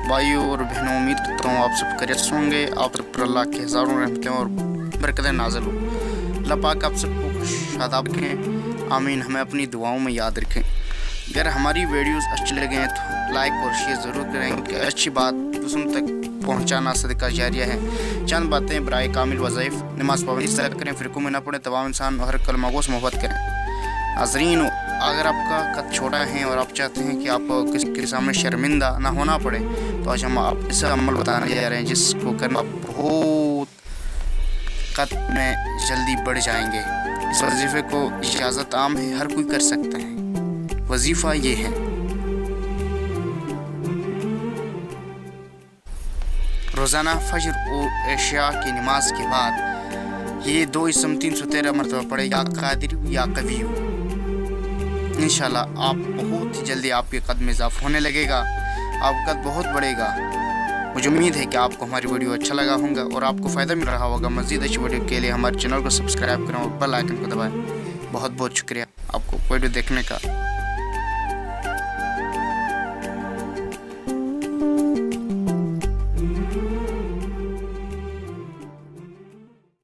भाइयों और बहनों, उम्मीद करता हूँ आप सब खैरियत से होंगे। आप सब पर अल्लाह के हज़ारों रहमतें और बरकतें नाज़िल हो। अल्लाह पाक आप सबको खुशआदाब रखें, आमीन। हमें अपनी दुआओं में याद रखें। अगर हमारी वीडियोस अच्छी लगे हैं तो लाइक और शेयर ज़रूर करें, क्योंकि अच्छी बात दूसरों तक पहुँचाना सदका जारिया है। चंद बातें बराए कामिल वज़ाइफ: नमाज़ पाबंदी से करें, फ़िरक़ों में न पड़ें, तमाम इंसान हर कलमा से मोहब्बत करें। नाज़रीन, अगर आपका कद छोटा है और आप चाहते हैं कि आप किसी के सामने शर्मिंदा ना होना पड़े, तो आज हम आप इस अमल बताने जा रहे हैं जिसको करना बहुत कद में जल्दी बढ़ जाएंगे। इस वजीफ़े को इजाज़त आम है, हर कोई कर सकता है। वजीफ़ा ये है: रोज़ाना फजर और इशा की नमाज के बाद ये 2 इसम 313 मरतबा पढ़े, या कादिर या कवी हो। इंशाल्लाह आप बहुत ही जल्दी आपके कद में इजाफा होने लगेगा, आपका कद बहुत बढ़ेगा। मुझे उम्मीद है कि आपको हमारी वीडियो अच्छा लगा होगा और आपको फ़ायदा मिल रहा होगा। मज़ीद अच्छी वीडियो के लिए हमारे चैनल को सब्सक्राइब करें और बेल आइकन को दबाएं। बहुत बहुत शुक्रिया आपको वीडियो देखने का।